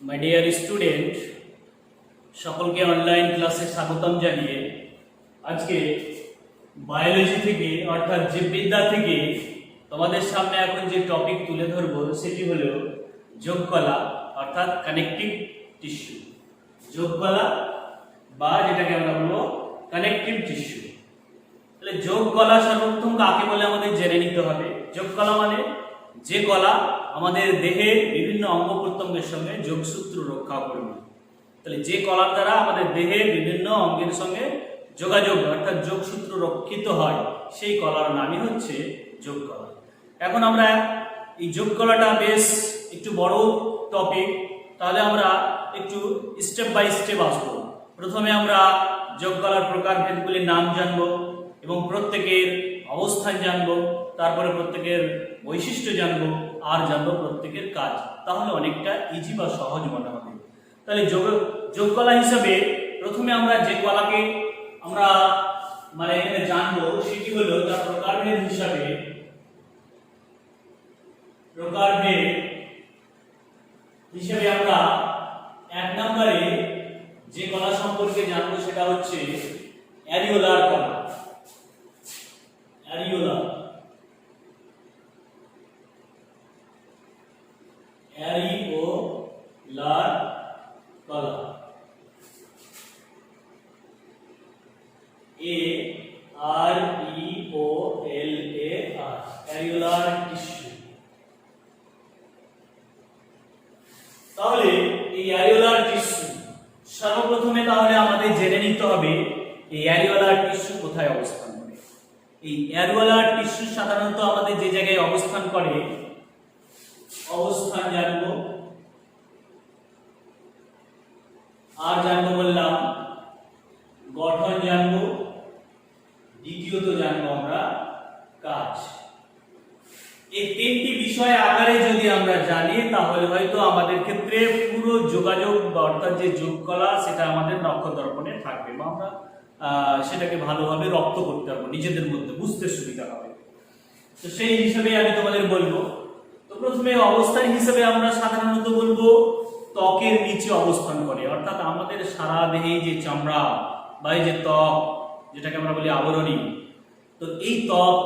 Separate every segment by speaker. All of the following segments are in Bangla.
Speaker 1: মাই ডিয়ার স্টুডেন্ট, সকলকে অনলাইন ক্লাসে স্বাগতম জানিয়ে আজকে বায়োলজি থেকে অর্থাৎ জীববিদ্যা থেকে তোমাদের সামনে এখন যে টপিক তুলে ধরব সেটি হলো যোগকলা অর্থাৎ কানেকটিভ টিস্যু। যোগকলা বা যেটাকে আমরা বলবো কানেকটিভ টিস্যু। তাহলে যোগকলা সর্বপ্রথম কাকে বলে আমাদের জেনে নিতে হবে। যোগকলা মানে যে কলা আমাদের দেহের বিভিন্ন অঙ্গ প্রত্যঙ্গের সঙ্গে যোগসূত্র রক্ষা করবে। তাহলে যে কলার দ্বারা আমাদের দেহের বিভিন্ন অঙ্গের সঙ্গে যোগাযোগ অর্থাৎ যোগসূত্র রক্ষিত হয় সেই কলার নামই হচ্ছে যোগকলা। এখন আমরা এই যোগকলাটা বেশ একটু বড় টপিক, তাহলে আমরা একটু স্টেপ বাই স্টেপ আসবো। প্রথমে আমরা যোগকলার প্রকারভেদগুলির নাম জানবো এবং প্রত্যেকের অবস্থান জানবো, তারপরে প্রত্যেকের বৈশিষ্ট্য জানবো আর জানবো প্রত্যেকের কাজ। তাহলে অনেকটা ইজি বা সহজ মনে হবে। তাহলে যোগকলা হিসাবে প্রথমে আমরা যে কলাকে আমরা এখানে জানবো সেটি হলো তার প্রকারভেদ হিসাবে আমরা এক নম্বরে যে কলা সম্পর্কে জানবো সেটা হচ্ছে অ্যারিওলার কলা। অ্যারিওলার কলা, AREOLAR, অ্যারিওলার টিস্যু। তাহলে এই অ্যারিওলার টিস্যু সর্বপ্রথমে তাহলে আমাদের জেনে নিতে হবে এই অ্যারিওলার টিস্যু কোথায় অবস্থান করে। এই অ্যারিওলার টিস্যু সাধারণত আমাদের যে জায়গায় অবস্থান করে অবস্থান জানবো, আর জানবো বললাম গঠন জানবো, দ্বিতীয়ত জানবো আমরা কাজ। এই তিনটি বিষয় আকারে যদি আমরা জানি তাহলে হয়তো আমাদের ক্ষেত্রে পুরো যোগাযোগ অর্থাৎ যে যোগকলা সেটা আমাদের নক্ষদর্পণে থাকবে বা আমরা সেটাকে ভালোভাবে রপ্ত করতে পারবো, নিজেদের মধ্যে বুঝতে সুবিধা হবে। তো সেই হিসাবে আমি তোমাদের বলবো। তো প্রথমে অবস্থান হিসেবে আমরা সাধারণত বলবো ত্বকের নিচে অবস্থান করে, অর্থাৎ আমাদের সারা দেহে যে চামড়া বা এই যে ত্বক যেটাকে আমরা বলি আবরণী, তো এই ত্বক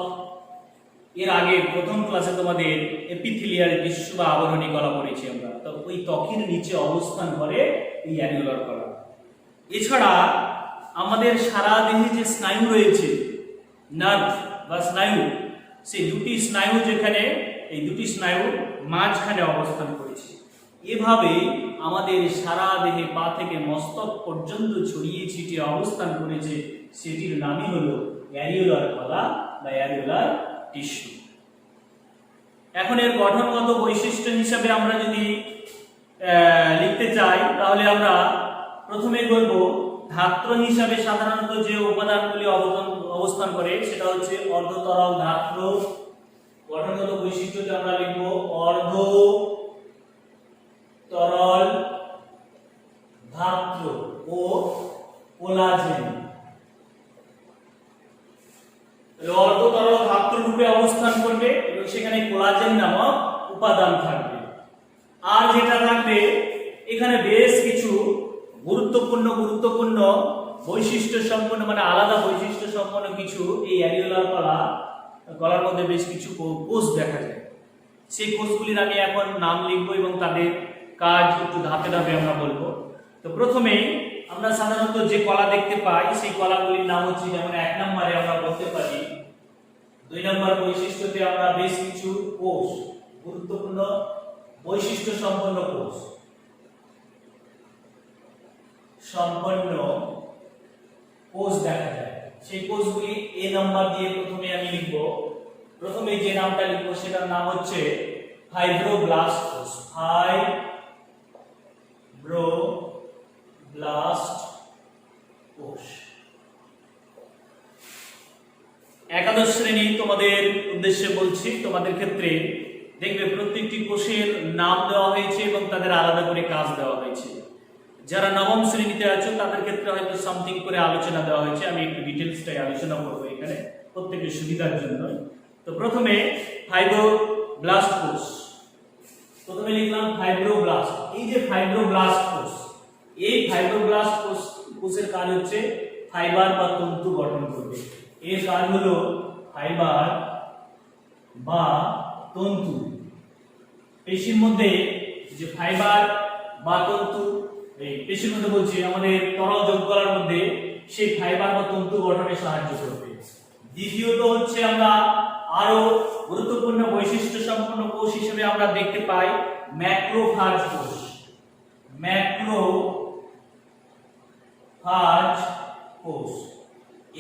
Speaker 1: এর আগে প্রথম ক্লাসে তোমাদের এপিথেলিয়াল টিস্যু বা আবরণী কলা পড়েছি আমরা। তো ওই ত্বকের নিচে অবস্থান করে এই অ্যারিওলার কলা। এছাড়া আমাদের সারা দেহে যে স্নায়ু রয়েছে, নার্ভ বা স্নায়ু, সেই দুটি স্নায়ু যেখানে এই দুটি স্নায়ু মাঝখানে অবস্থান করেছে। এভাবে আমাদের সারা দেহে পা থেকে মস্তক পর্যন্ত ছড়িয়ে ছিটিয়ে অবস্থান করেছে, সেটির নামই হলো অ্যারিওলার কলা বা অ্যারিওলার টিস্যু। এখন এর গঠনগত বৈশিষ্ট্য হিসাবে আমরা যদি লিখতে চাই তাহলে আমরা প্রথমে বলবো ধাত্র হিসাবে সাধারণত যে উপাদানগুলি অবস্থান করে সেটা হচ্ছে অর্ধতরল ধাত্র। গঠনগত বৈশিষ্ট্যতে আমরা লিখবো অর্ধতরল ধাত্র ও কোলাজেন। অর্ধতরল ধাত্র রূপে অবস্থান করবে এবং সেখানে কোলাজেন নামক উপাদান থাকবে। আর যেটা থাকবে এখানে বেশ কিছু গুরুত্বপূর্ণ বৈশিষ্ট্য সম্পন্ন আলাদা বৈশিষ্ট্য সম্পন্ন কিছু এই অ্যারিওলার কলার মধ্যে বেশ কিছু কোষ দেখা যায়। সেই কোষগুলির আমি এখন নাম লিখবো এবং তাদের কাজ একটু ধাপে ধাপে আমরা বলবো। তো প্রথমেই আমরা সাধারণত যে কলা দেখতে পাই সেই কলাগুলির নাম হচ্ছে, যেমন এক নম্বরে আমরা বলতে পারি, 2 নম্বর বৈশিষ্ট্যতে আমরা বেশ কিছু কোষ, গুরুত্বপূর্ণ বৈশিষ্ট্য সম্পন্ন কোষ দেখা যায়। সেই কোষগুলি এ নাম্বার দিয়ে প্রথমে আমি লিখবো। প্রথমে যে নামটা লিখবো সেটার নাম হচ্ছে ফাইব্রোব্লাস্ট কোষ। ফাইব্রোব্লাস্ট কোষ। একাদশ শ্রেণী তোমাদের উদ্দেশ্যে বলছি, তোমাদের ক্ষেত্রে দেখবে প্রত্যেকটি কোষের নাম দেওয়া হয়েছে এবং তাদের আলাদা করে কাজ দেওয়া হয়েছে। যারা নবম শ্রেণীতে আছো তাদের ক্ষেত্রে হয়তো সামথিং করে আলোচনা দেওয়া হয়েছে, আমি একটু ডিটেলসটাই আলোচনা করবো এখানে প্রত্যেকের সুবিধার জন্য। তো প্রথমে ফাইব্রোব্লাস্ট কোষ, প্রথমে লিখলাম ফাইব্রোব্লাস্ট। এই যে ফাইব্রোব্লাস্ট কোষ, এই ফাইব্রোব্লাস্ট কোষের কাজ হচ্ছে ফাইবার বা তন্তু গঠন করবে। এর কাজ হলো ফাইবার বা তন্তু। পেশির মধ্যে যে ফাইবার বা তন্তু, এই পেশির মধ্যে বলছি আমাদের তরল যোগ করার মধ্যে সেই ফাইবার বা তন্তু গঠনে সাহায্য করবে। দ্বিতীয়ত হচ্ছে আমরা আরো গুরুত্বপূর্ণ বৈশিষ্ট্য সম্পন্ন কোষ হিসেবে আমরা দেখতে পাই ম্যাক্রোফাজ কোষ। ম্যাক্রোফাজ কোষ,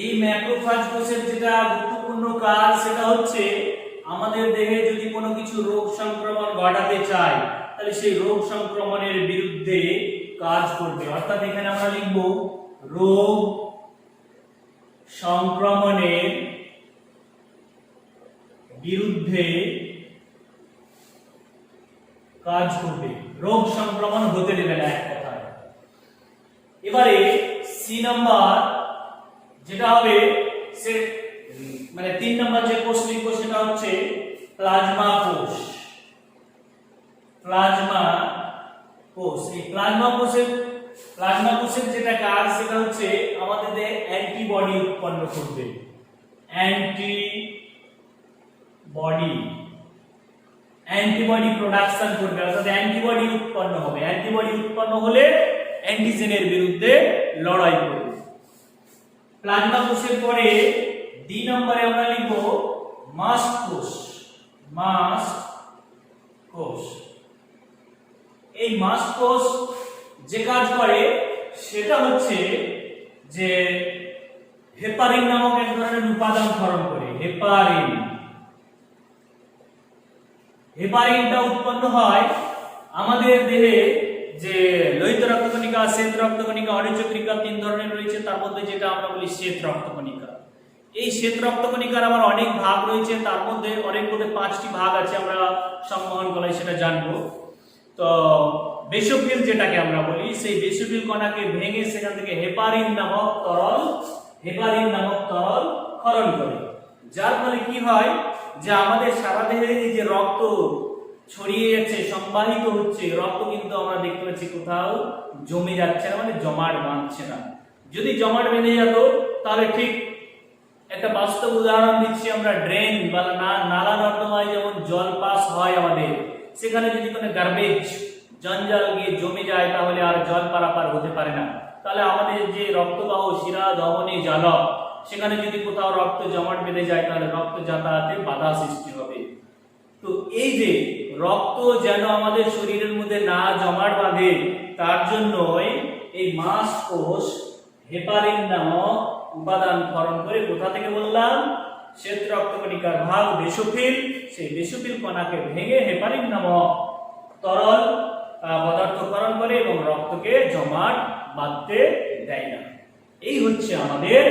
Speaker 1: এই ম্যাক্রোফাজ কোষের যেটা গুরুত্বপূর্ণ কাজ সেটা হচ্ছে আমাদের দেহে যদি কোনো কিছু রোগ সংক্রমণ ঘটাতে চায় তাহলে সেই রোগ সংক্রমণের বিরুদ্ধে কাজ করবে। অর্থাৎ এখানে আমরা লিখব রোগ সংক্রমণের বিরুদ্ধে কাজ করবে, রোগ সংক্রমণ হতে দেবে না এক কথায়। এবারে সি নাম্বার যেটা হবে সে মানে 3 নম্বর যে কোষ লিখব সেটা হচ্ছে প্লাজমা কোষ। প্লাজমা কোষ, এই প্লাজমা কোষের যেটা কাজ সেটা হচ্ছে আমাদের দেহে অ্যান্টিবডি উৎপন্ন করবে। অ্যান্টিবডি প্রোডাকশন করবে, অর্থাৎ অ্যান্টিবডি উৎপন্ন হবে। অ্যান্টিবডি উৎপন্ন হলে অ্যান্টিজেনের বিরুদ্ধে লড়াই করবে। প্লাজমা কোষের পরে ডি নম্বরে আমরা লিখব মাস্ট কোষ। মাস্ট কোষ, এই মাস্ট কোষ যে কাজ করে সেটা হচ্ছে যে হেপারিন নামক এক ধরনের উপাদান ক্ষরণ করে। হেপারিনটা উৎপন্ন হয় আমাদের দেহে যে লোহিত রক্তকণিকা, শ্বেত রক্তকণিকা, অনিচ্চক্রিকা 3 ধরনের রয়েছে, তার মধ্যে যেটা আমরা বলি শ্বেত রক্তকণিকা। এই শ্বেত রক্তকণিকার আবার অনেক ভাগ রয়েছে, তার মধ্যে অনেক মধ্যে 5টি ভাগ আছে, আমরা সম্মোহন কলায় সেটা জানবো। তো বেসোফিল যেটাকে আমরা বলি, সেই বেসোফিল কণাকে ভেঙে সেখান থেকে হেপারিন নামক তরল ক্ষরণ করে। যার ফলে কি হয় যে আমাদের সারা দেহে যে রক্ত ছড়িয়ে যাচ্ছে, সংবাহিত হচ্ছে, রক্ত কিন্তু আমরা দেখতে পাচ্ছি কোথাও জমে যাচ্ছে না, মানে জমাট বাঁধছে না। যদি জমাট বেঁধে যেত তাহলে ঠিক একটা বাস্তব উদাহরণ দিচ্ছি আমরা, ড্রেন বা নালা নর্দমায় যেমন জল পাস হয় আমাদের, সেখানে যদি কোনো গার্বেজ জঞ্জাল গিয়ে জমে যায় তাহলে আর জল পারাপার হতে পারে না। তাহলে আমাদের যে রক্তবাহ শিরা ধমনী জালক, সেখানে যদি কোথাও রক্ত জমাট বেঁধে যায় তাহলে রক্ত যাতায়াতে বাধা সৃষ্টি হবে। তো এই যে রক্ত যেন আমাদের শরীরের মধ্যে না জমাট বাঁধে তার জন্যই এই মাস্ট কোষ হেপারিন নামক উপাদান ক্ষরণ করে। কোথা থেকে বললাম? শ্বেত রক্তকণিকার ভাগ বেসোফিল, সেই বেসোফিল কণাকে ভেঙে হেপারিন নামক তরল পদার্থ ক্ষরণ করে এবং রক্তকে জমাট বাঁধতে দেয় না। এই হচ্ছে আমাদের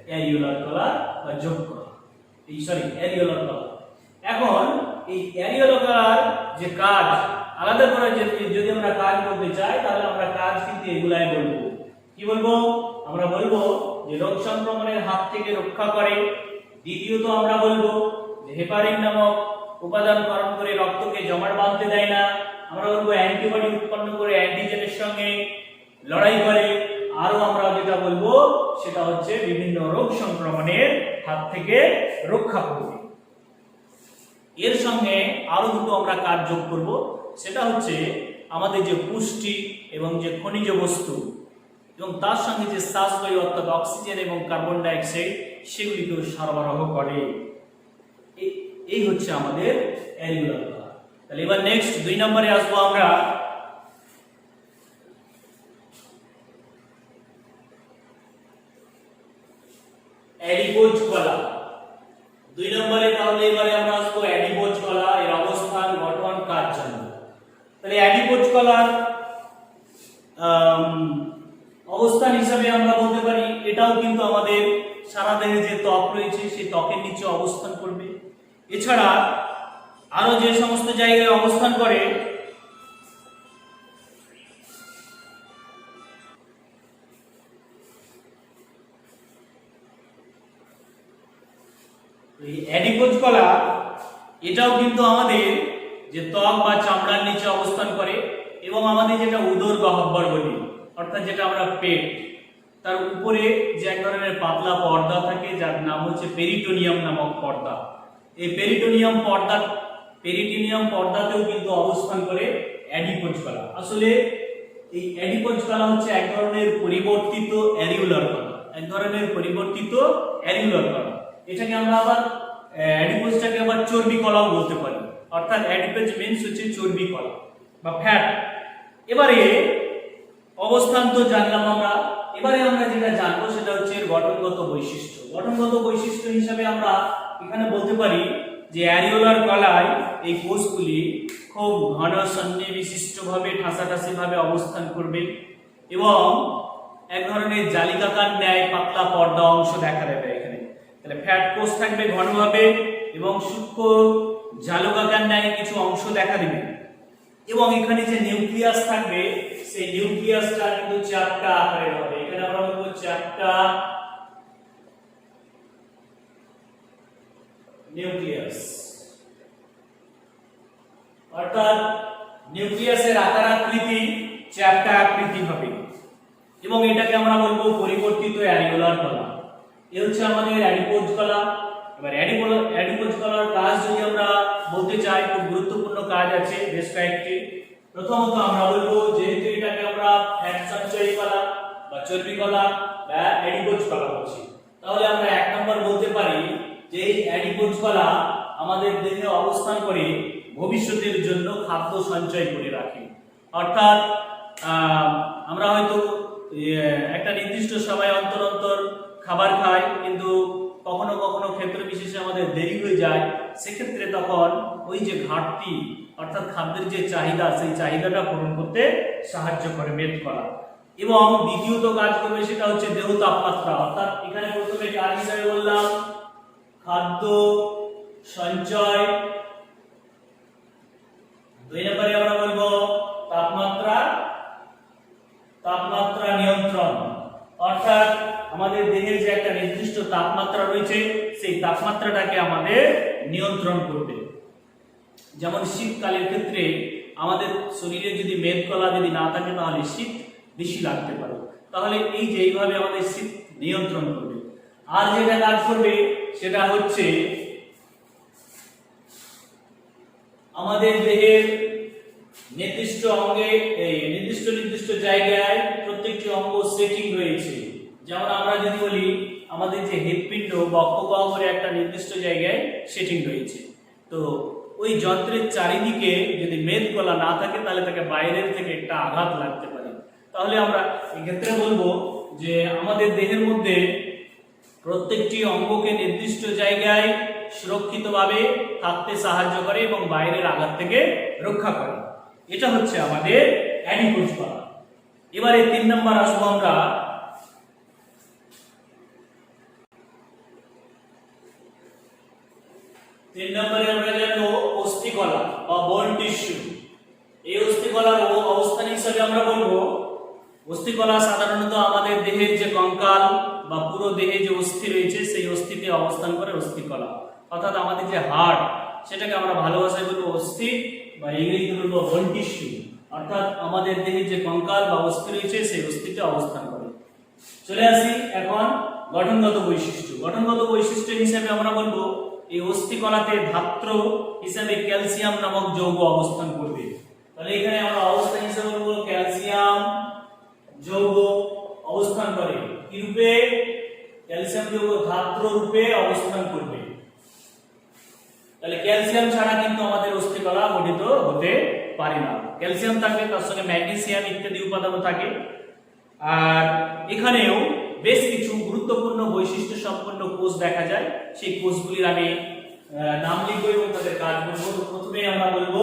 Speaker 1: অ্যারিওলার কলা বা যোগ কলা, অ্যারিওলার কলা। এখন এই অ্যারিওলার কলার যে কাজ আলাদা করে যদি আমরা কাজ করতে চাই তাহলে আমরা কাজ কিন্তু এগুলাই বলবো। কি বলবো? আমরা বলবো যে রোগ সংক্রমণের হাত থেকে রক্ষা করে। দ্বিতীয়ত আমরা বলবো যে হেপারিন নামক উপাদান ক্ষরণ করে রক্তকে জমাট বাঁধতে দেয় না। আমরা বলবো অ্যান্টিবডি উৎপন্ন করে অ্যান্টিজেনের সঙ্গে লড়াই করে। আরো আমরা যেটা বলবো সেটা হচ্ছে বিভিন্ন রোগ সংক্রমণের হাত থেকে রক্ষা করবে। এর সঙ্গে আরো দুটো আমরা কাজ যোগ করব, সেটা হচ্ছে আমাদের যে পুষ্টি এবং যে খনিজ বস্তু এবং তার সঙ্গে যে শ্বাসবায়ু অর্থাৎ অক্সিজেন এবং কার্বন ডাই অক্সাইড সেগুলিকেও সরবরাহ করে। এই হচ্ছে আমাদের অ্যারিওলার কলা। তাহলে এবার নেক্সট 2 নম্বরে আসবো আমরা অ্যাডিপোজ কলা। 2 নম্বরে তাহলে এবারে আমরা আসবো অ্যাডিপোজ কলা, এর অবস্থান, গঠন, কাজ জানব। তাহলে অ্যাডিপোজ কলার অবস্থান হিসাবে আমরা বলতে পারি এটাও কিন্তু আমাদের সারা দেহে যে ত্বক রয়েছে সেই ত্বকের নিচে অবস্থান করবে। এছাড়া আরো যে সমস্ত জায়গায় অবস্থান করে এই অ্যাডিপোজ কলা, এটাও কিন্তু আমাদের যে ত্বক বা চামড়ার নিচে অবস্থান করে। এবং আমাদের যেটা উদর গহ্বর বলি, অর্থাৎ যেটা আমরা পেট, তার উপরে যে এক ধরনের পাতলা পর্দা থাকে যার নাম হচ্ছে পেরিটোনিয়াম নামক পর্দা। এই পেরিটোনিয়াম পর্দাতেও কিন্তু অবস্থান করে অ্যাডিপোজ কলা। আসলে এই অ্যাডিপোজ কলা হচ্ছে এক ধরনের পরিবর্তিত অ্যারিউলার কলা, এটাকে আমরা আবার অ্যাডিপোজটাকে আবার চর্বি কলাও বলতে পারি, অর্থাৎ অ্যাডিপোজ মিন্স হচ্ছে চর্বি কলা বা ফ্যাট। এবারে অবস্থান তো জানলাম আমরা, এবারে আমরা যেটা জানবো সেটা হচ্ছে এর গঠনগত বৈশিষ্ট্য হিসাবে আমরা এখানে বলতে পারি যে অ্যারিওলার কলায় এই কোষগুলি খুব ঘন সন্নিবিশিষ্টভাবে ঠাসাঠাসি ভাবে অবস্থান করবে এবং এক ধরনের জালিকাকার ন্যায় পাতলা পর্দা অংশ দেখা দেবে। এখানে তাহলে ফ্যাট কোষ থাকবে ঘনভাবে এবং সূক্ষ্ম জালিকাকার ন্যায় কিছু অংশ দেখা দিবে এবং এখানে যে নিউক্লিয়াস থাকবে সেই নিউক্লিয়াসটা কিন্তু চ্যাপ্টা আকারের হবে। এখানে আমরা বলবো চ্যাপ্টা নিউক্লিয়াস, অর্থাৎ নিউক্লিয়াসের আকার আকৃতি চ্যাপ্টা আকৃতি হবে এবং এটাকে আমরা বলবো পরিবর্তিত অ্যারিওলার কলা। এই হচ্ছে আমাদের অ্যাডিপোজ কলা। এবার অ্যাডিপোজ কলার কাজ যদি আমরা বলতে চাই, খুব গুরুত্বপূর্ণ কাজ আছে বেশ কয়েকটি। প্রথমত আমরা বলবো যেহেতু এটাকে আমরা ফ্যাট সঞ্চয়ী কলা বা চর্বি কলা বা অ্যাডিপোজ কলা বলছি, তাহলে আমরা এক নম্বর বলতে পারি যে এই অ্যাডিপোজ কলা আমাদের দেহে অবস্থান করে ভবিষ্যতের জন্য খাদ্য সঞ্চয় করে রাখে। অর্থাৎ আমরা হয়তো একটা নির্দিষ্ট সময় অন্তর অন্তর খাবার খাই, কিন্তু কখনো কখনো ক্ষেত্র বিশেষে আমাদের দেরি হয়ে যায়, সেক্ষেত্রে তখন ওই যে ঘাটতি অর্থাৎ খাদ্যের যে চাহিদা, সেই চাহিদাটা পূরণ করতে সাহায্য করে মেদ কলা। এবং দ্বিতীয়ত কাজ করবে সেটা হচ্ছে দেহ তাপমাত্রা, অর্থাৎ এখানে প্রথমে কাজ হিসাবে বললাম খাদ্য সঞ্চয়, দুই নম্বরে আমরা বলবো তাপমাত্রা নিয়ন্ত্রণ, অর্থাৎ আমাদের দেহের যে একটা নির্দিষ্ট তাপমাত্রা রয়েছে সেই তাপমাত্রাটাকে আমাদের নিয়ন্ত্রণ করবে। যেমন শীতকালের ক্ষেত্রে আমাদের শরীরে যদি মেদ কলা যদি না থাকে তাহলে শীত বেশি লাগতে পারে, তাহলে এই যে এইভাবে আমাদের শীত নিয়ন্ত্রণ করবে। আর যেটা কাজ করবে সেটা হচ্ছে আমাদের দেহের নির্দিষ্ট অঙ্গে নির্দিষ্ট জায়গায় প্রত্যেকটি অঙ্গ সেটিং রয়েছে। যেমন আমরা যদি বলি আমাদের যে হৃৎপিণ্ড বক্ষগহ্বরে একটা নির্দিষ্ট জায়গায় সেটিং রয়েছে, তো ওই যন্ত্রের চারিদিকে যদি মেদ কলা না থাকে তাহলে তাকে বাইরের থেকে একটা আঘাত লাগতে পারে। তাহলে আমরা এক্ষেত্রে বলবো যে আমাদের দেহের মধ্যে প্রত্যেকটি অঙ্গকে নির্দিষ্ট জায়গায় সুরক্ষিতভাবে থাকতে সাহায্য করে এবং বাইরের আঘাত থেকে রক্ষা করে। এটা হচ্ছে আমাদের অ্যাডিপোজ কলা। এবারে 3 নম্বর আসবো আমরা জানবো অস্থিকলা বা বোন টিস্যু। এই অস্থিকলার অবস্থান হিসেবে আমরা বলবো অস্থিকলা সাধারণত আমাদের দেহের যে কঙ্কাল বা পুরো দেহে যে অস্থি রয়েছে সেই অস্থিতে অবস্থান করে অস্থিকলা, অর্থাৎ আমাদের যে হাড় সেটাকে আমরা ভালো ভাষায় বলবো অস্থি বা ইংরেজিতে বলবো বোন টিস্যু, অর্থাৎ আমাদের দেহে যে কঙ্কাল বা অস্থি রয়েছে সেই অস্থিতে অবস্থান করে। চলে আসি এখন গঠনগত বৈশিষ্ট্য হিসেবে আমরা বলবো এই অস্থিকলাতে ধাত্র হিসেবে ক্যালসিয়াম নামক যৌগ অবস্থান করবে। তাহলে এখানে আমরা অবস্থান হিসেবে বলবো ক্যালসিয়াম যৌগ অবস্থান করে কি রূপে? ক্যালসিয়াম যৌগ ধাত্র রূপে অবস্থান করবে। তাহলে ক্যালসিয়াম ছাড়া কিন্তু আমাদের অস্থিকলা গঠিত হতে পারে না। ক্যালসিয়াম থাকবে, তার সঙ্গে ম্যাগনেসিয়াম ইত্যাদি উপাদানও থাকে। আর এখানেও বেশ কিছু গুরুত্বপূর্ণ বৈশিষ্ট্য সম্পন্ন কোষ দেখা যায়, সেই কোষগুলির আমি নাম লিখবো এবং তাদের কাজ বলবো। প্রথমে আমরা বলবো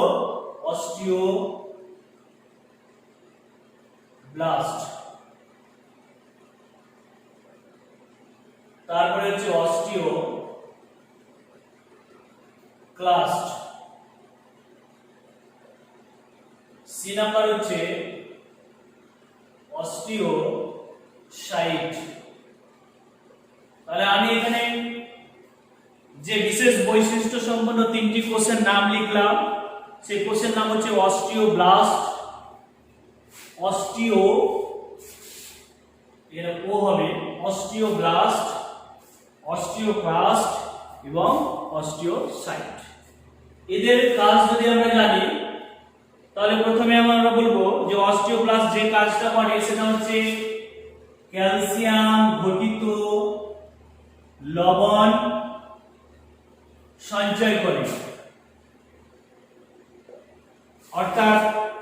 Speaker 1: অস্টিওব্লাস্ট, তারপরে হচ্ছে অস্টিওক্লাস্ট, সি নাম্বার হচ্ছে অস্টিওসাইট। তাহলে আমি এখানে যে বিশেষ বৈশিষ্ট্য সম্পন্ন 3টি কোষের নাম লিখলাম, সেই কোষের নাম হচ্ছে অস্টিওব্লাস্ট, অস্টিও, এর ও হবে অস্টিওব্লাস্ট, অস্টিওক্লাস্ট এবং অস্টিওসাইট। এদের কাজ যদি আমরা জানি তাহলে প্রথমে আমরা বলবো যে অস্টিওব্লাস্ট যে কাজটা করে সেটা হচ্ছে ক্যালসিয়াম ঘটিত লবণ সঞ্চয় করে। অর্থাৎ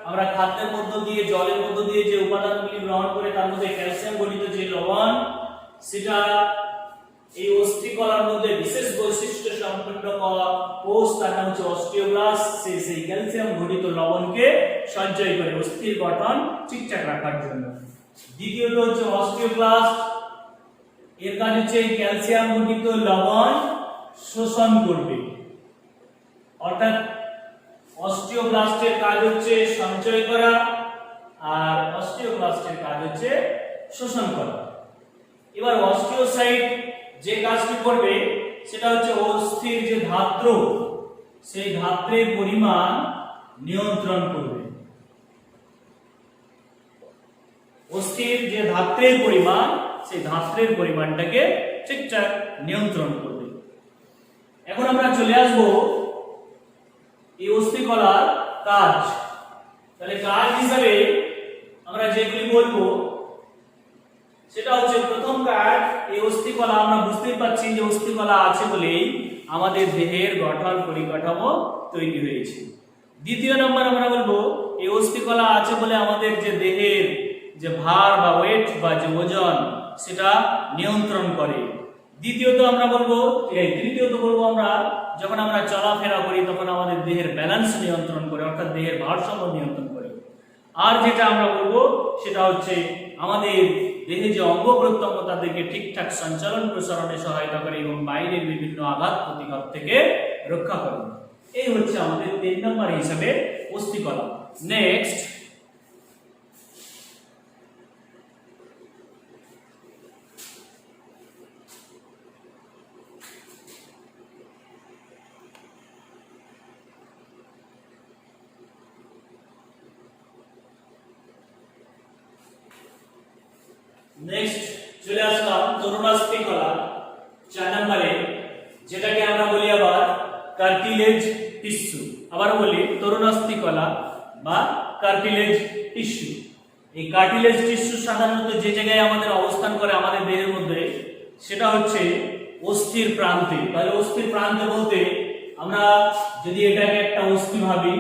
Speaker 1: আমরা খাদ্যের মধ্য দিয়ে, জলের মধ্য দিয়ে যে উপাদানগুলি গ্রহণ করে তার মধ্যে ক্যালসিয়াম ঘটিত যে লবণ, সেটা এই অস্থিকলার মধ্যে বিশেষ বৈশিষ্ট্য সম্পন্ন কোষ, তার নাম হচ্ছে অস্টিওব্লাস্ট। সেই ক্যালসিয়াম ঘটিত লবণকে সঞ্চয় করে অস্থির গঠন ঠিকঠাক রাখার জন্য। দ্বিতীয়ত হচ্ছে অস্টিওক্লাস্ট, এর কাজ হচ্ছে ক্যালসিয়াম ঘটিত লবণ শোষণ করবে। অর্থাৎ অস্টিওব্লাস্টের কাজ হচ্ছে সঞ্চয় করা আর অস্টিওক্লাস্টের কাজ হচ্ছে শোষণ করা। এবার অস্টিওসাইট যে কাজটি করবে সেটা হচ্ছে অস্থির যে ধাত্র, সেই ধাত্রের পরিমাণ নিয়ন্ত্রণ করবে। অস্থির যে ধাত্রের পরিমাণ, সেই ধাত্রের পরিমাণটাকে ঠিকঠাক নিয়ন্ত্রণ করবে। এখন আমরা চলে আসবো এই অস্থিকলার কাজ। তাহলে কাজ হিসাবে আমরা যেগুলি বলবো সেটা হচ্ছে প্রথম কাজ, এই অস্থিকলা আমরা বুঝতেই পারছি যে অস্থিকলা আছে বলেই আমাদের দেহের গঠন পরিকাঠামো তৈরি হয়েছে। দ্বিতীয় নম্বর আমরা বলবো এই অস্থিকলা আছে বলে আমাদের যে দেহের যে ভার বা ওয়েট বা যে ওজন সেটা নিয়ন্ত্রণ করে। তৃতীয়ত বলবো আমরা যখন আমরা চলাফেরা করি তখন আমাদের দেহের ব্যালেন্স নিয়ন্ত্রণ করে, অর্থাৎ দেহের ভারসাম্য নিয়ন্ত্রণ করে। আর যেটা আমরা বলবো সেটা হচ্ছে আমাদের দেহে যে অঙ্গ প্রত্যঙ্গ তাদেরকে ঠিকঠাক সঞ্চালন প্রসারণে সহায়তা করে এবং বাইরের বিভিন্ন আঘাত প্রতিঘাত থেকে রক্ষা করে। এই হচ্ছে আমাদের 3 নম্বর হিসাবে অস্থিকলা। নেক্সট চলে আসলাম তরুণাস্থিকলা 4 নম্বরে, যেটাকে আমরা বলি আবার কার্টিলেজ টিস্যু। আবার বলি তরুণাস্থিকলা বা কার্টিলেজ টিস্যু। এই কার্টিলেজ টিস্যু সাধারণত যে জায়গায় আমাদের অবস্থান করে আমাদের দেহের মধ্যে সেটা হচ্ছে অস্থির প্রান্তে। তাহলে অস্থির প্রান্তে বলতে আমরা যদি এটাকে একটা অস্থি ভাবি,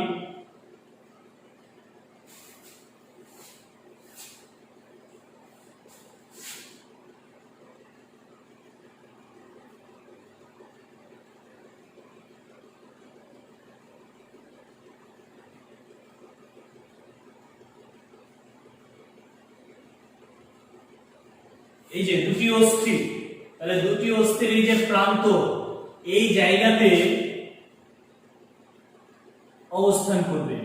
Speaker 1: এই যে দুটি অস্থি, তাহলে দুটি অস্থির এই যে প্রান্ত, এই জায়গাতে অবস্থান করবে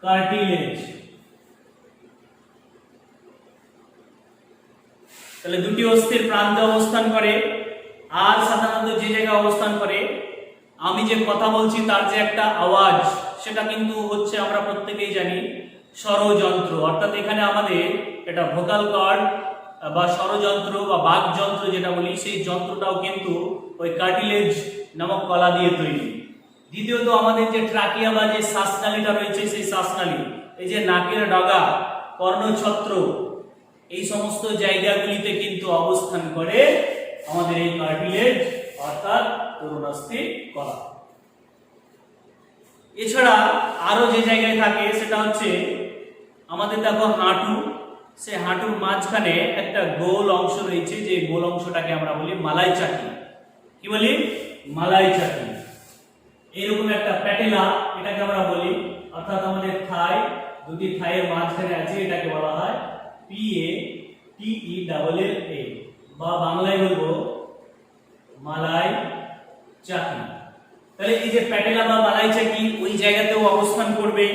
Speaker 1: কার্টিলেজ। তাহলে দুটি অস্থির প্রান্তে অবস্থান করে। আর সাধারণত যে জায়গায় অবস্থান করে, আমি যে কথা বলছি তার যে একটা আওয়াজ, সেটা কিন্তু হচ্ছে আমরা প্রত্যেকেই জানি স্বরযন্ত্র। অর্থাৎ এখানে আমাদের এটা ভোকাল কর্ড বা স্বরযন্ত্র বা বাকযন্ত্র যেটা বলি, সেই যন্ত্রটাও কিন্তু ওই কার্টিলেজ নামক কলা দিয়ে তৈরি। দ্বিতীয়ত আমাদের যে ট্রাকিয়া বা যে শ্বাসনালীটা রয়েছে, সেই শ্বাসনালী, এই যে নাকের ডগা, কর্ণছত্র, এই সমস্ত জায়গাগুলিতে কিন্তু অবস্থান করে আমাদের এই কার্টিলেজ অর্থাৎ তরুণাস্থিকলা। এছাড়া আরো যে জায়গায় থাকে সেটা হচ্ছে আমাদের দেখো হাঁটু, সেই হাঁটুর মাঝখানে একটা গোল অংশ রয়েছে, যে গোল অংশটাকে আমরা বলি মালাই চাকি। কি বলি? মালাই চাকি। এইরকম একটা প্যাটেলা এটাকে আমরা বলি, অর্থাৎ আমাদের থাই, দুটি থাইয়ের মাঝখানে আছে, এটাকে বলা হয় PATELLA বা বাংলায় বলবো মালাই চাকি। তাহলে এই যে প্যাটেলা বা মালাই চাকি ওই জায়গাতেও অবস্থান করবে।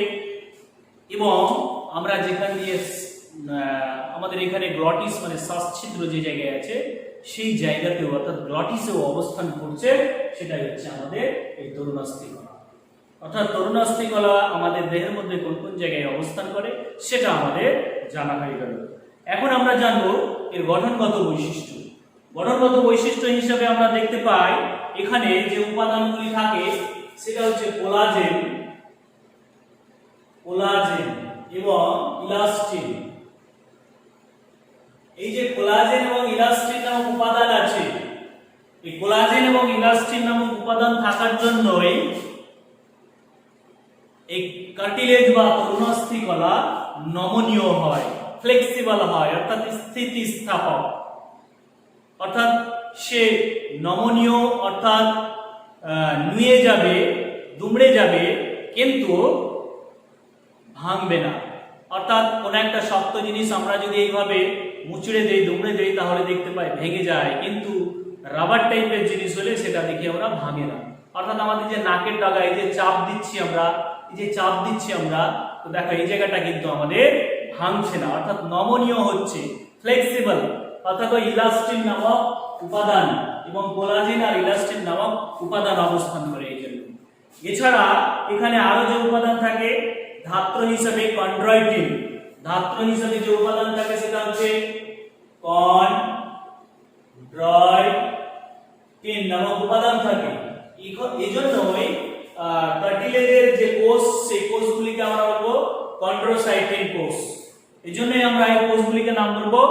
Speaker 1: এবং আমরা যেখান দিয়ে আমাদের এখানে গ্লটিস মানে শ্বাসছিদ্র যে জায়গায় আছে, সেই জায়গাতেও অর্থাৎ গ্লটিসেও অবস্থান করছে, সেটাই হচ্ছে আমাদের এই তরুণাস্থিকলা। অর্থাৎ তরুণাস্থি কলা আমাদের দেহের মধ্যে কোন কোন জায়গায় অবস্থান করে সেটা আমাদের জানা হয়ে গেল। এখন আমরা জানবো এর গঠনগত বৈশিষ্ট্য। গঠনগত বৈশিষ্ট্য হিসেবে আমরা দেখতে পাই এখানে যে উপাদানগুলি থাকে সেটা হচ্ছে কোলাজেন এবং ইলাস্টিন। এই যে কোলাজেন এবং ইলাস্টিন নামক উপাদান আছে, এই কোলাজেন এবং ইলাস্টিন নামক উপাদান থাকার জন্যই এই কার্টিলেজ বা তরুণাস্থি কলা নমনীয় হয়, ফ্লেক্সিবল হয়, অর্থাৎ স্থিতিস্থাপক। অর্থাৎ সে নমনীয় অর্থাৎ নুয়ে যাবে, দুমড়ে যাবে, কিন্তু ভাঙবে না। অর্থাৎ কোন একটা শক্ত জিনিস আমরা যদি এইভাবে মুচড়ে দেই, দুমড়ে দেই, তাহলে দেখতে পাই ভেঙে যায়, কিন্তু রাবার টাইপের জিনিস হলে সেটা দেখে আমরা ভাঙে না। অর্থাৎ আমাদের যে নাকের ডগায় এই যে চাপ দিচ্ছি আমরা, তো দেখো এই জায়গাটা কিন্তু আমাদের ভাঙছে না, অর্থাৎ নমনীয় হচ্ছে, ফ্লেক্সিবল। অর্থাৎ ইলাস্টিন নামক উপাদান এবং কোলাজেন আর ইলাস্টিন নামক উপাদান অবস্থান করে এই জন্য। এছাড়া এখানে আরো যে উপাদান থাকে ধাত্র হিসেবে কন্ড্রয়টিন, ধাত্র হিসেবে যে উপাদান থাকে সেটা হচ্ছে কন্ড্রয়টিন নামক উপাদান থাকে। এই জন্যই কার্টিলেজের যে কোষ, সেই কোষগুলিকে আমরা বলবো কন্ড্রোসাইটিন কোষ। এই জন্যই আমরা এই কোষগুলিকে নাম বলবো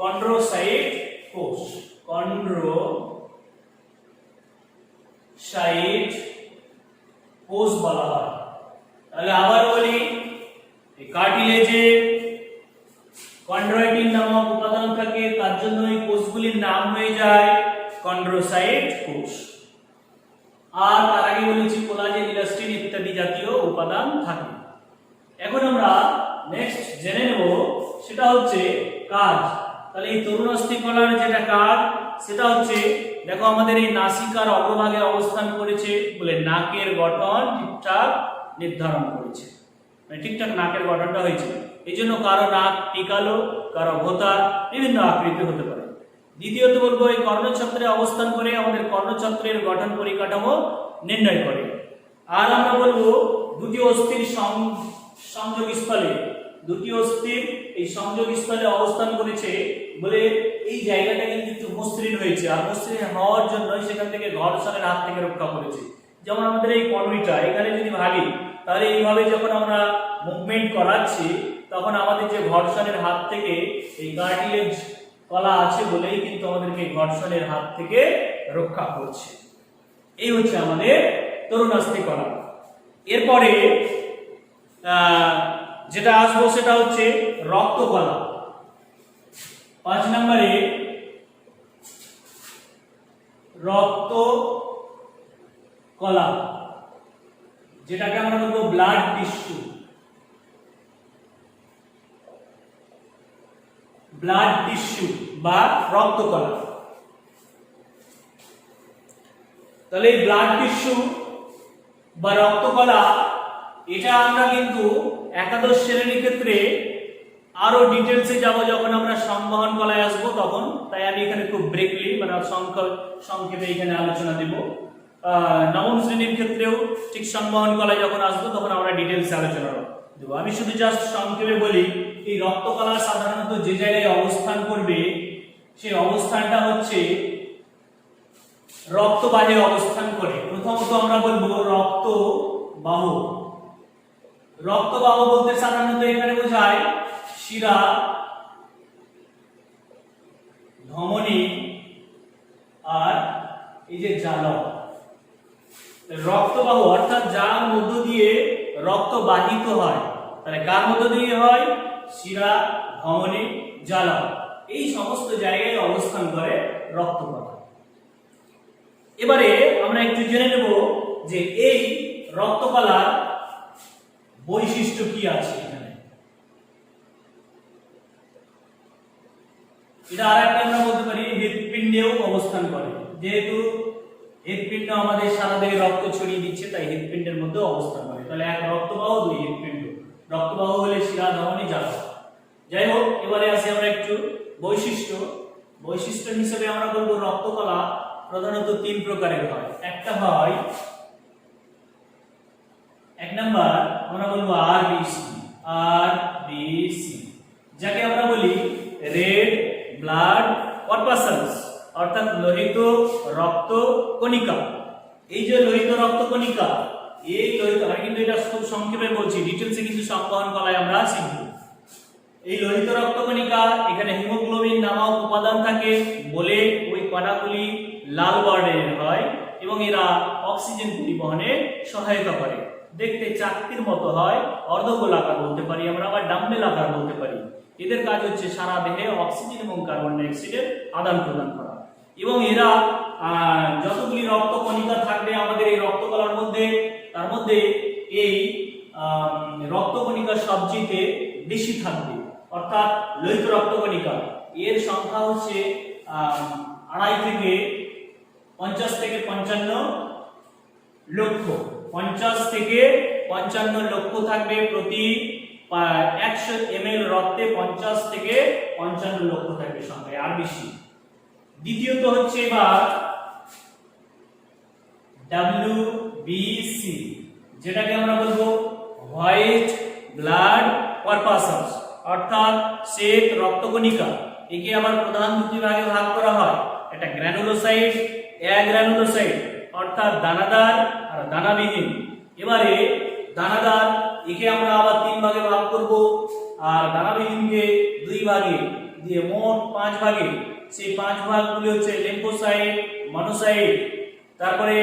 Speaker 1: কন্ড্রোসাইট কোষ, কন্ড্রোসাইট কোষ বলা হয়। তাহলে আবার বলি, এই কার্টিলেজে কন্ড্রয়টিন নামক উপাদান থাকে, তার জন্য এই কোষগুলির নাম হয়ে যায় কন্ড্রোসাইট কোষ। আর তার আগে বলেছি কোলাজেন, ইলাস্টিন ইত্যাদি জাতীয় উপাদান থাকে। এখন আমরা নেক্সট জেনে নেব সেটা হচ্ছে কাজ। তাহলে এই তরুণাস্থি কলার যেটা কাজ সেটা হচ্ছে, দেখো আমাদের এই নাসিকার অগ্রভাগে অবস্থান করেছে বলে নাকের গঠন ঠিকঠাক নির্ধারণ করেছে, মানে ঠিকঠাক নাকের গঠনটা হয়েছে। এই জন্য কারো নাক টিকালো, কারো ভোঁতা, বিভিন্ন আকৃতি হতে পারে। দ্বিতীয়ত বলবো এই কর্ণছত্রে অবস্থান করে আমাদের কর্ণছত্রের গঠন পরিকাঠামো নির্ণয় করে। আর আমরা বলবো দুটি অস্থির সংযোগস্থলে, দুটি অস্থির এই সংযোগস্থলে অবস্থান করেছে বলে এই জায়গাটা কিন্তু একটু মসৃণ হয়েছে, আর মসৃণ হওয়ার জন্য সেখান থেকে ঘর্ষণের হাত থেকে রক্ষা করেছে। যেমন আমাদের এই কনুইটা এখানে যদি ভাবি, তাহলে এইভাবে যখন আমরা মুভমেন্ট করাচ্ছি তখন আমাদের যে ঘর্ষণের হাত থেকে এই কার্টিলেজ কলা আছে বলেই কিন্তু আমাদেরকে ঘর্ষণের হাত থেকে রক্ষা করছে। এই হচ্ছে আমাদের তরুণাস্থি কলা। এরপরে যেটা আসবো সেটা হচ্ছে রক্ত কলা। 5 নম্বরে রক্ত কলা, যেটাকে আমরা বলবো ব্লাড টিস্যু, ব্লাড টিস্যু বা রক্ত কলা। তাহলে এই ব্লাড টিস্যু বা রক্ত কলা, এটা আমরা কিন্তু একাদশ শ্রেণীর ক্ষেত্রে আরো ডিটেলসে যাব যখন আমরা সংবহন কলায় আসবো তখন। তাই আমি এখানে খুব ব্রেকলি মানে সংক্ষেপে এখানে আলোচনা দেব। নবম শ্রেণীর ক্ষেত্রেও ঠিক সংবহন কলায় যখন আসবো তখন আমরা ডিটেলসে আলোচনা দেব। আমি শুধু জাস্ট সংক্ষেপে বলি, এই রক্ত কলা সাধারণত যে জায়গায় অবস্থান করবে সেই অবস্থানটা হচ্ছে রক্তবাহে অবস্থান করে। প্রথমত আমরা বলবো রক্তবাহ। রক্তবাহ বলতে সাধারণত এখানে বোঝায় শিরা, ধমনী আর এই যে জালক। রক্তবাহ অর্থাৎ যার মধ্য দিয়ে রক্ত বাহিত হয়। তাহলে কার মধ্য দিয়ে হয়? শিরা, ধমনী, জালক, এই সমস্ত জায়গায় অবস্থান করে রক্তকলা। এবারে আমরা একটু জেনে নেব যে এই রক্তকলার বৈশিষ্ট্য কি আছে এখানে। এটা আরেকটা আমরা বলতে পারি হৃৎপিণ্ডেও অবস্থান করে, যেহেতু হৃৎপিণ্ড আমাদের সারা দেহে রক্ত ছড়িয়ে দিচ্ছে তাই হৃৎপিণ্ডের মধ্যে অবস্থান করে। তাহলে এক রক্তবাহ, দুই হৃৎপিণ্ড। রক্তবাহ হলে শিরা, ধমনী, জালক। যাই হোক, এবারে আসি আমরা একটু বৈশিষ্ট্য হিসেবে আমরা বলবো রক্তকলা প্রধানত 3 প্রকারের হয়। একটা হয় নাম্বার আমরা বলবো আরবিসি, যাকে আমরা বলি রেড ব্লাড কর্পাসালস, অর্থাৎ লোহিত রক্ত কণিকা। এই যে লোহিত রক্ত কণিকা, এই লোহিত, আমি কিন্তু এটা খুব সংক্ষেপে বলছি, ডিটেইলসে কিন্তু সংবহন কলায় আমরা শিখব। এই লোহিত রক্ত কণিকা, এখানে হিমোগ্লোবিন নামক উপাদান থাকে বলে ওই কণাগুলি লাল বর্ণের হয় এবং এরা অক্সিজেন পরিবহনে সহায়তা করে। দেখতে চাকতির মতো হয়, অর্ধগোলাকার বলতে পারি আমরা, আবার ডাম্বেল আকার বলতে পারি। এদের কাজ হচ্ছে সারা দেহে অক্সিজেন এবং কার্বন ডাই অক্সাইডের আদান প্রদান করা। এবং এরা যতগুলি রক্ত কণিকা থাকবে আমাদের এই রক্তকলার মধ্যে, তার মধ্যে এই রক্ত কণিকা সবচেয়ে বেশি থাকবে, অর্থাৎ লোহিত রক্ত কণিকা এর সংখ্যা হচ্ছে 2.5 থেকে 50 থেকে 55 লক্ষ। 50 থেকে 55 লক্ষ থাকবে প্রতি 100 ml রক্তে, 50 থেকে 55 লক্ষ থাকবে সংখ্যা, আর বেশি। দ্বিতীয়ত হচ্ছে এবার WBC, যেটাকে আমরা বলবো হোয়াইট ব্লাড কর্পাসালস, অর্থাৎ শ্বেত রক্তকণিকা। একে আবার প্রধান দুটি ভাগে ভাগ করা হয়, একটা গ্র্যানুলোসাইট, অ্যাগ্র্যানুলোসাইট, অর্থাৎ দানাদার আর দানাবিহীন। এবারে দানাদার একে আমরা আবার 3 ভাগে ভাগ করব, আর দানাবিহীনকে 2 ভাগে দিয়ে মোট 5 ভাগে। সেই 5 ভাগগুলি হচ্ছে লিম্ফোসাইট, মনোসাইট, তারপরে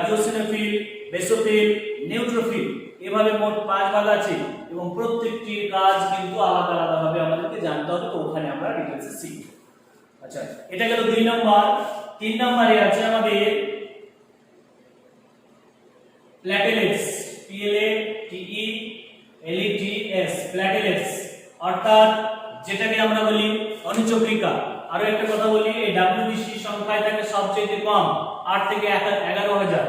Speaker 1: ইওসিনোফিল, বেসোফিল, নিউট্রোফিল, এভাবে মোট 5 ভাগ আছে এবং প্রত্যেকটির কাজ কিন্তু আলাদা আলাদা ভাবে আমাদেরকে জানতে হবে, তো ওখানে আমরা ডিটেইলসে শিখব। আচ্ছা, এটা গেল 2 নাম্বার। 3 নম্বরে আছে আমাদের প্ল্যাটেলেটস, PLATELETS, প্ল্যাটেলেটস, অর্থাৎ যেটাকে আমরা বলি অনুচক্রিকা। আরো একটা কথা বলি, এই WBC সংখ্যায় থাকে সবচেয়ে কম 8 থেকে 11,000,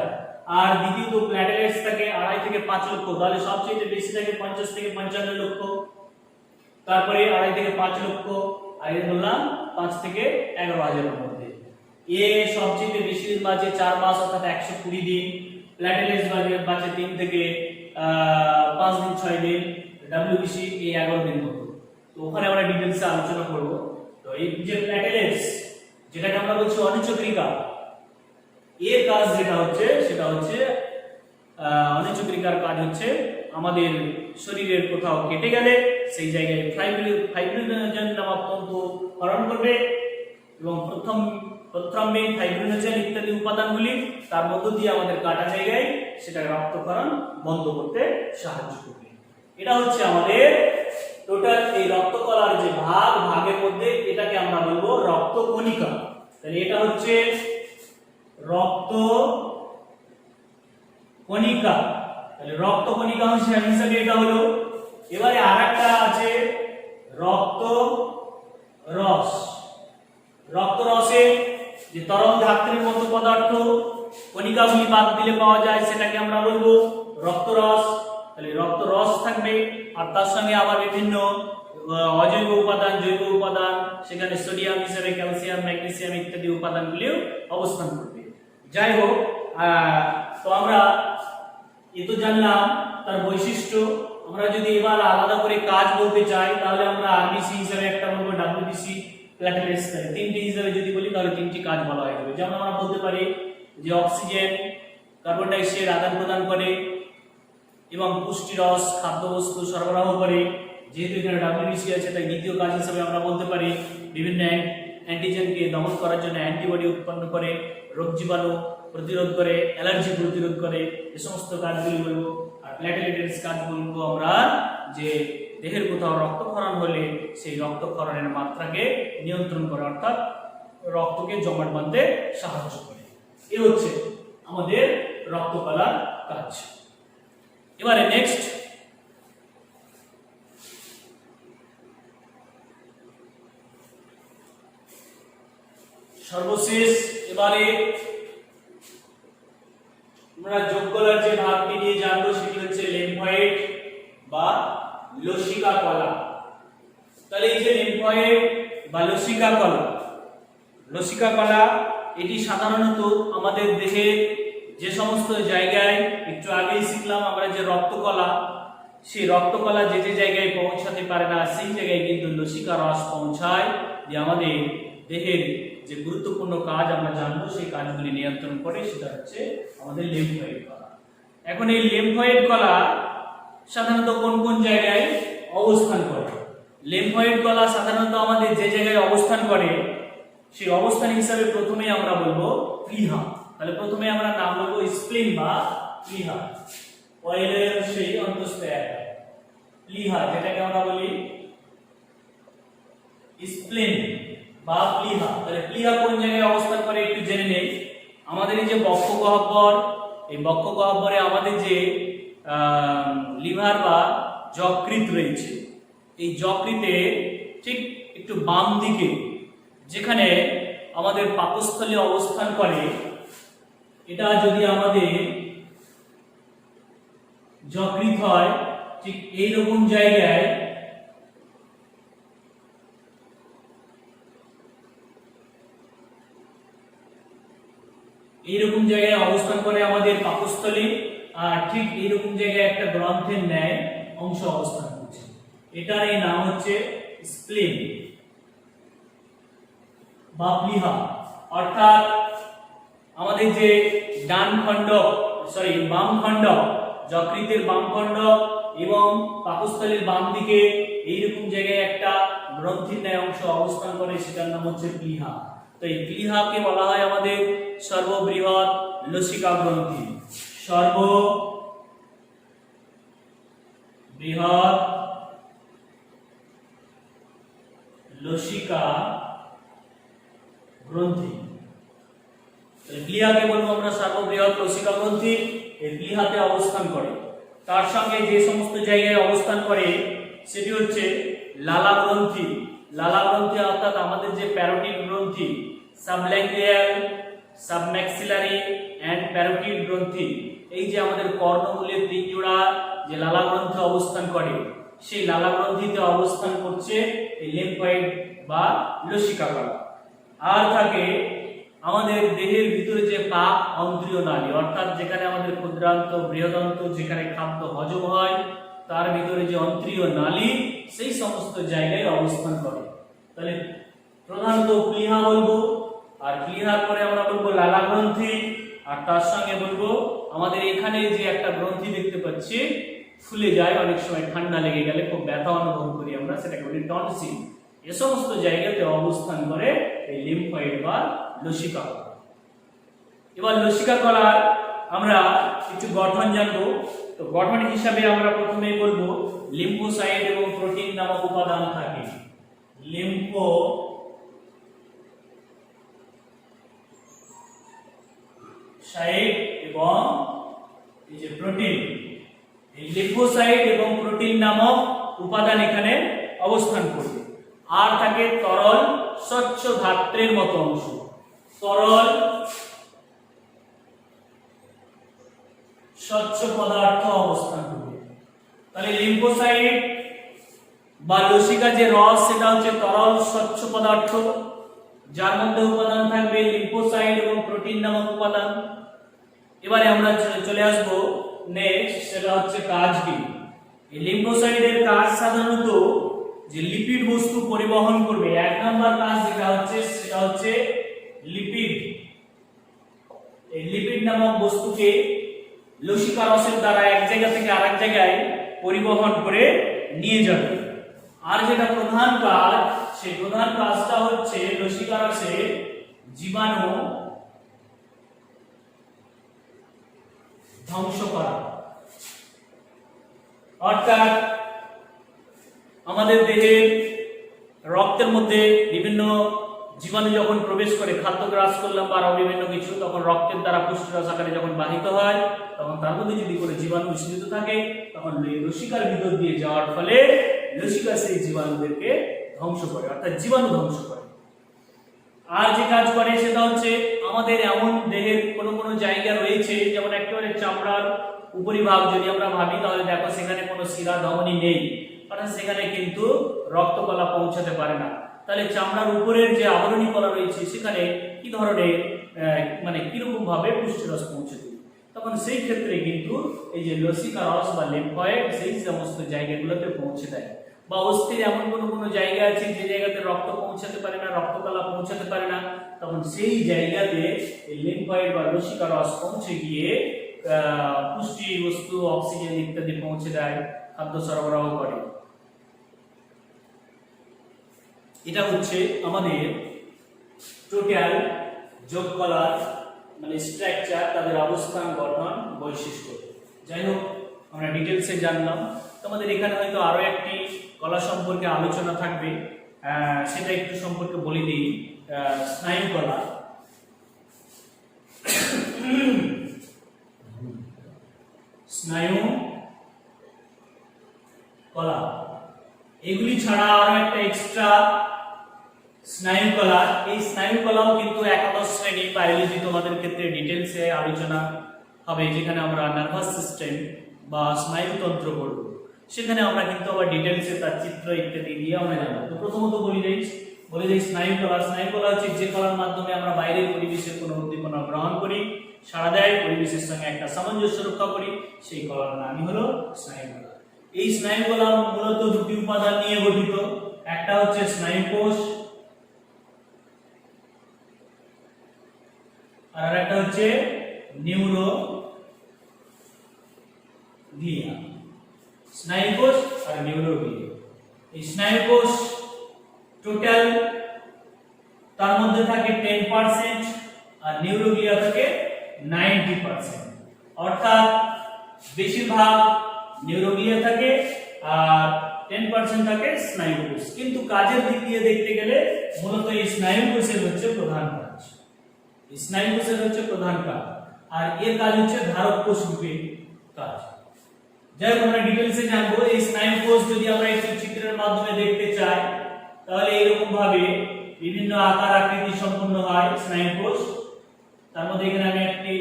Speaker 1: আর দ্বিতীয়ত প্ল্যাটেলেটস থাকে 2.5 থেকে 5 লক্ষ, তাহলে সবচেয়ে বেশি থাকে 50 থেকে 55 লক্ষ, তারপরে 2.5 থেকে 5 লক্ষ, আর এর বললাম 5 থেকে 11,000 এর মধ্যে। এ সবচেয়ে বেশি বাজে 4 মাস অর্থাৎ 120 দিন, প্ল্যাটেলেটস বাজে 3 থেকে 5 দিন 6 দিন, WBC এই 11 দিন মতো। তো ওখানে আমরা ডিটেইলসে আলোচনা করব। তো এই যে প্ল্যাটেলেটস, যেটাকে আমরা বলছি অনুচক্রিকা, এর কাজ যেটা হচ্ছে সেটা হচ্ছে অনুচক্রিকার কাজ হচ্ছে আমাদের শরীরের কোথাও কেটে গেলে সেই জায়গায় ফাইব্রিনোজেন নামক তন্তু ক্ষরণ করবে এবং প্রথ্রম্বিন, ফাইব্রিনোজেন ইত্যাদি উপাদানগুলি তার মধ্য দিয়ে আমাদের কাটা জায়গায় সেটা রক্তক্ষরণ বন্ধ করতে সাহায্য করবে। এটা হচ্ছে আমাদের টোটাল এই রক্তকলার যে ভাগের মধ্যে এটাকে আমরা বলবো রক্ত কণিকা। তাহলে এটা হচ্ছে রক্ত কণিকা, তাহলে রক্ত কণিকা হিসাবে এটা হলো। এবারে আরেকটা আছে রক্ত রস। রক্ত রসে যে তরল ধাত্রীর মতো পদার্থ কণিকাগুলি বাদ দিলে পাওয়া যায় সেটাকে আমরা বলবো রক্ত রস। তাহলে রক্ত রস থাকবে, আর তার সঙ্গে আবার বিভিন্ন অজৈব উপাদান, জৈব উপাদান, সেখানে সোডিয়াম হিসেবে ক্যালসিয়াম, ম্যাগনেসিয়াম ইত্যাদি উপাদানগুলিও অবস্থান করবে। যাই হোক, তো আমরা এ তো জানলাম তার বৈশিষ্ট্য। আমরা যদি এবার আলাদা করে কাজ বলতে চাই তাহলে আমরা আরবিসি হিসেবে একটা বলবো, WBC, প্ল্যাটেলেটস, 3টি হিসেবে যদি বলি তাহলে 3টি কাজ বলা হয়ে যাবে। যেমন আমরা বলতে পারি যে অক্সিজেন, কার্বন ডাই অক্সাইড আদান প্রদান করে এবং পুষ্টি রস, খাদ্যবস্তু সরবরাহ করে। যেহেতু এখানে WBC আছে তাই দ্বিতীয় কাজ হিসেবে আমরা বলতে পারি বিভিন্ন অ্যান্টিজেনকে দমন করার জন্য অ্যান্টিবডি উৎপন্ন করে, রোগ জীবাণু প্রতিরোধ করে, অ্যালার্জি প্রতিরোধ করে, এই সমস্ত কাজগুলি বলবো। আর প্ল্যাটেলেটস কাজ বলবো আমরা যে দেহের কোথাও রক্তক্ষরণ হলে সেই রক্তক্ষরণের মাত্রাকে নিয়ন্ত্রণ করে, অর্থাৎ রক্তকে জমাট বাঁধতে সাহায্য করে। এই হচ্ছে আমাদের রক্তকলার কাজ। এবারে নেক্সট সর্বশেষ, এবারে আমরা যোগকলার যে ভাগটি নিয়ে জানবো সেটি হচ্ছে লিম্ফয়েড বা লসিকা কলা। তাহলে এই যে লিম্ফয়েড বা লসিকা কলা, এটি সাধারণত আমাদের দেহের যে সমস্ত জায়গায় একটু আগেই শিখলাম আমরা যে রক্তকলা, সেই রক্তকলা যে যে জায়গায় পৌঁছাতে পারে না সেই জায়গায় কিন্তু লসিকা রস পৌঁছায়, যে আমাদের দেহের যে গুরুত্বপূর্ণ কাজ আমরা জানবো সেই কাজগুলি নিয়ন্ত্রণ করে, সেটা হচ্ছে আমাদের লিম্ফোয়েড কলা। এখন এই লিম্ফোয়েড কলা সাধারণত কোন কোন জায়গায় অবস্থান করে? লিম্ফোয়েড কলা সাধারণত আমাদের যে জায়গায় অবস্থান করে সেই অবস্থান হিসাবে প্রথমে আমরা বলবো প্লীহা। তাহলে প্রথমে আমরা নাম বলবো স্প্লিন বা প্লীহা। পয়লের সেই অন্তঃস্থ একটা প্লীহা, যেটাকে আমরা বলি স্প্লিন বা প্লীহা। তাহলে প্লীহা কোন জায়গায় অবস্থান করে একটু জেনে নেই। আমাদের এই যে বক্ষ গহ্বর, এই বক্ষ গহ্বরে আমাদের যে লিভার বা যকৃৎ রয়েছে, এই যকৃতে ঠিক একটু বাম দিকে যেখানে আমাদের পাকস্থলী অবস্থান করে, এটা যদি আমাদের যকৃৎ হয়, ঠিক এইরকম জায়গায় অবস্থান করে আমাদের পাকস্থলী, আর ঠিক এইরকম জায়গায় একটা গ্রন্থের ন্যায় অংশ অবস্থান করছে। এটার এই নাম হচ্ছে স্প্লিন বা প্লীহা। অর্থাৎ আমাদের যে বাম খণ্ডক, যকৃতের বাম খণ্ডক এবং পাকস্থলীর বাম দিকে এইরকম জায়গায় একটা গ্রন্থির ন্যায় অংশ অবস্থান করে, সেটার নাম হচ্ছে প্লীহা। তো এই প্লীহাকে বলা হয় আমাদের সর্ববৃহৎ লসিকা গ্রন্থি। সর্ববৃহৎ লসিকা গ্রন্থি। প্লীহাকে বলবো আমরা সর্ববৃহৎ লসিকা গ্রন্থি। এই প্লীহাতে অবস্থান করে। তার সঙ্গে যে সমস্ত জায়গায় অবস্থান করে সেটি হচ্ছে লালা গ্রন্থি। লালা গ্রন্থি অর্থাৎ আমাদের যে প্যারোটিড গ্রন্থি, সাবল্যাঙ্গুয়াল, সাবম্যাক্সিলারি এন্ড প্যারোটিড গ্রন্থি, এই যে আমাদের কর্ণমূলের তিন জোড়া যে লালা গ্রন্থি অবস্থান করে, সেই লালা গ্রন্থিতে অবস্থান করছে এই লিম্ফয়েড বা লসিকা কলা। আর থাকে আমাদের দেহের ভিতরে যে পাক অন্ত্রীয় নালী, অর্থাৎ যেখানে আমাদের ক্ষুদ্রান্ত বৃহদান্ত যেখানে খাদ্য হজম হয়, তার ভিতরে যে অন্ত্রীয় নালী, সেই সমস্ত জায়গায় অবস্থান করে। তাহলে প্রধানত প্লীহা বলবো, আর প্লীহার পরে আমরা বলবো লালা গ্রন্থি, আর তার সঙ্গে বলবো আমাদের এখানে যে একটা গ্রন্থি দেখতে পাচ্ছি ফুলে যায়, অনেক সময় ঠান্ডা লেগে গেলে খুব ব্যথা অনুভব করি আমরা, সেটাকে বলি টনসিল। এ সমস্ত জায়গাতে অবস্থান করে এই লিম্ফয়েড বা লসিকা কলা। এবার লসিকা কলার আমরা কিছু গঠন জানবো। তো গঠন হিসাবে আমরা প্রথমেই বলবো লিম্ফোসাইট এবং প্রোটিন নামক উপাদান থাকে। লিম্ফোসাইট এবং এই যে প্রোটিন, এই লিম্ফোসাইট এবং প্রোটিন নামক উপাদান এখানে অবস্থান করবে। আর থাকে তরল স্বচ্ছ ধাত্রের মতো অংশ, তরল স্বচ্ছ পদার্থ অবস্থান করবে। তাহলে লিম্ফোসাইট বা লসিকা যে রস, সেটা হচ্ছে তরল স্বচ্ছ পদার্থ, যার মধ্যে উপাদান থাকবে লিম্ফোসাইট এবং প্রোটিন নামক উপাদান। এবারে আমরা চলে আসবো নেক্সট, সেটা হচ্ছে কাজ কি। এই লিম্ফোসাইটের কাজ সাধারণত যে লিপিড বস্তু পরিবহন করবে। এক নম্বর কাজ যেটা হচ্ছে সেটা হচ্ছে লিপিড। এই লিপিড নামক বস্তুকে লসিকা রসের দ্বারা এক জায়গা থেকে আরেক জায়গায় পরিবহন করে নিয়ে যাবে। আর যেটা প্রধান কাজ, সেই প্রধান কাজটা হচ্ছে লসিকা রসের জীবাণু ধ্বংস করা। অর্থাৎ আমাদের দেহের রক্তের মধ্যে বিভিন্ন জীবাণু যখন প্রবেশ করে, খাদ্য গ্রাস করলাম বা আরো বিভিন্ন কিছু, তখন রক্তের দ্বারা পুষ্টিরস আকারে যখন বাহিত হয়, তখন তার মধ্যে যদি কোনো জীবাণু মিশ্রিত থাকে, তখন লসিকার ভিতর দিয়ে যাওয়ার ফলে লসিকা সেই জীবাণুদেরকে ধ্বংস করে, অর্থাৎ জীবাণু ধ্বংস করে। আর যে কাজ করে সেটা হচ্ছে আমাদের এমন দেহের কোনো কোনো জায়গা রয়েছে, যেমন একেবারে চামড়ার উপরিভাগ যদি আমরা ভাবি, তাহলে দেখো সেখানে কোনো শিরা ধমনী নেই, অর্থাৎ সেখানে কিন্তু রক্তকলা পৌঁছাতে পারে না। তাহলে চামড়ার উপরের যে আবরণী কলা রয়েছে সেখানে কি ধরনের কিরকম ভাবে পুষ্টিরস পৌঁছে দেবে। তখন সেই ক্ষেত্রে কিন্তু এই যে লসিকা রস বা লিম্ফয়েড সেই সমস্ত জায়গাগুলোতে পৌঁছে দেয়। বা অস্থির এমন কোনো জায়গা আছে যে জায়গাতে রক্ত পৌঁছাতে পারে না, রক্তকলা পৌঁছাতে পারে না, তখন সেই জায়গাতে এই লিম্ফয়েড বা লসিকা রস পৌঁছে গিয়ে পুষ্টি বস্তু, অক্সিজেন ইত্যাদি পৌঁছে দেয়, খাদ্য সরবরাহ করে। এটা হচ্ছে আমাদের টোটাল যোগকলার মানে স্ট্রাকচার, তাদের অবস্থান, গঠন, বৈশিষ্ট্য। যাই হোক, আমরা ডিটেলসে জানলাম। তোমাদের এখানে হয়তো আরো একটি কলা সম্পর্কে আলোচনা থাকবে, সেটা একটু সম্পর্কে বলে দিই। স্নায়ু কলা। স্নায়ু কলা এগুলি ছাড়া আরো একটা এক্সট্রা স্নায়ু কলা। এই স্নায়ু কলাও কিন্তু একাদশ শ্রেণী বায়োলজি তোমাদের ক্ষেত্রে ডিটেলসে আলোচনা হবে, যেখানে আমরা নার্ভাস সিস্টেম বা স্নায়ুতন্ত্র করব। সেখানে আমরা কিন্তু আবার ডিটেলসে তার চিত্র ইত্যাদি দিয়ে আমরা জানবো। তো প্রথমত বলে দিই স্নায়ু কলা। স্নায়ু কলা হচ্ছে যে কলার মাধ্যমে আমরা বাইরের পরিবেশের কোনো উদ্দীপনা গ্রহণ করি, সাড়া দেয়, পরিবেশের সঙ্গে একটা সামঞ্জস্য রক্ষা করি, সেই কলার নামই হলো স্নায়ু কলা। এই স্নায়ু কলা মূলত দুটি উপাদান নিয়ে গঠিত। একটা হচ্ছে স্নায়ু কোষ, আর একটা হচ্ছে নিউরোগ্লিয়া। স্নায়ু কোষ আর নিউরোগ্লিয়া। এই স্নায়ু কোষ টোটাল তার মধ্যে থাকে 10% আর নিউরোগ্লিয়া থাকে 90%। অর্থাৎ বেশিরভাগ নিউরোগ্লিয়া থাকে আর 10% থাকে স্নায়ু কোষ। কিন্তু কাজের দিক দিয়ে দেখতে গেলে মূলত এই স্নায়ু কোষের হচ্ছে প্রধান কাজ। স্নায়ু কোষের হচ্ছে প্রধান কাজ, আর এর কাজ হচ্ছে ধারক কোষ রূপে কাজ। যাই হোক, আমরা ডিটেইলসে জানবো। এই স্নায়ু কোষ যদি আমরা একটু চিত্রের মাধ্যমে দেখতে চাই, তাহলে এরকম ভাবে বিভিন্ন আকার আকৃতি সম্পন্ন হয় স্নায়ু কোষ। তার মধ্যে এখানে আমি একটি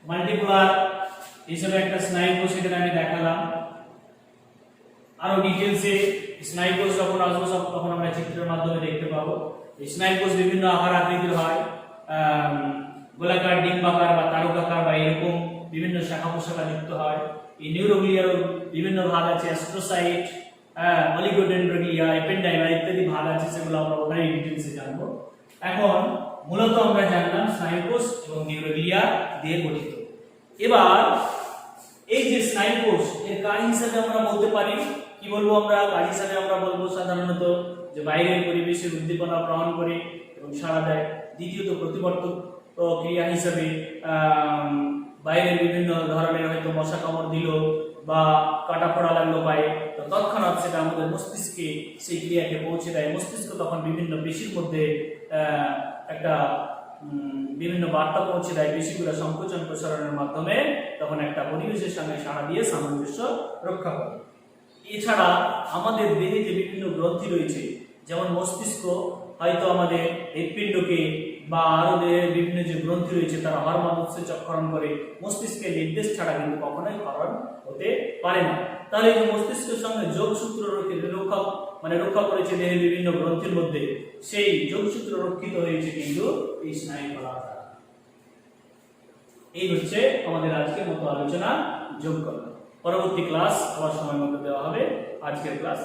Speaker 1: মাল্টিপোলার হিসেবে একটা স্নায়ু কোষ এখানে আমি দেখালাম। আরো ডিটেইলসে স্নায়ু কোষ যখন আসবো তখন আমরা চিত্রের মাধ্যমে দেখতে পাবো। এই স্নায়ু কোষ বিভিন্ন আকার আকৃতির হয়, গোলাকার, ডিম্বাকার বা তারকাকার বা এরকম বিভিন্ন শাখা প্রশাখা যুক্ত হয়। এই নিউরোগ্লিয়ারও বিভিন্ন ভাগ আছে, অ্যাস্ট্রোসাইট, অলিগোডেন্ড্রোগ্লিয়া, এপেন্ডাইমা ইত্যাদি ভাগ আছে, সেগুলো আমরা ওখানে ডিটেইলসে জানবো। এখন মূলত আমরা জানলাম স্নায়ু কোষ এবং নিউরোগ্লিয়া দিয়ে গঠিত। এবার এই যে স্নায়ু কোষ, এর কাজ হিসেবে আমরা বলতে পারি, কি বলবো আমরা কাজ হিসেবে? আমরা বলবো সাধারণত যে বাইরের পরিবেশের উদ্দীপনা গ্রহণ করে এবং সাড়া দেয়। দ্বিতীয়ত প্রতিবর্তক ক্রিয়া হিসেবে বাইরের বিভিন্ন ধরনের হয়তো মশা কামড় দিল বা কাটা ফোড়া লাগলো পায়ে, তো তৎক্ষণাৎ সেটা আমাদের মস্তিষ্কে সেই ক্রিয়াকে পৌঁছে দেয়। মস্তিষ্ক তখন বিভিন্ন পেশির মধ্যে একটা বিভিন্ন বার্তা পৌঁছে দেয়, পেশিগুলো সংকোচন প্রসারণের মাধ্যমে তখন একটা পরিবেশের সঙ্গে সাড়া দিয়ে সামঞ্জস্য রক্ষা করে। এছাড়া আমাদের দেহে যে বিভিন্ন গ্রন্থি রয়েছে, যেমন মস্তিষ্ক হয়তো আমাদের হৃৎপিণ্ডকে বা আরো দেহের বিভিন্ন যে গ্রন্থি রয়েছে তারা হরমোন উৎসেচকরণ করে, মস্তিষ্কের নির্দেশ ছাড়া কিন্তু কখনোই ক্ষরণ হতে পারে না। তাহলে এই যে মস্তিষ্কের সঙ্গে যোগসূত্র রক্ষা করেছে দেহের বিভিন্ন গ্রন্থির মধ্যে, সেই যোগসূত্র রক্ষিত হয়েছে কিন্তু এই স্নায়ু কলা দ্বারা। এই হচ্ছে আমাদের আজকের মতো আলোচনা যোগকলা। পরবর্তী ক্লাস আবার সময় মতো দেওয়া হবে। আজকের ক্লাস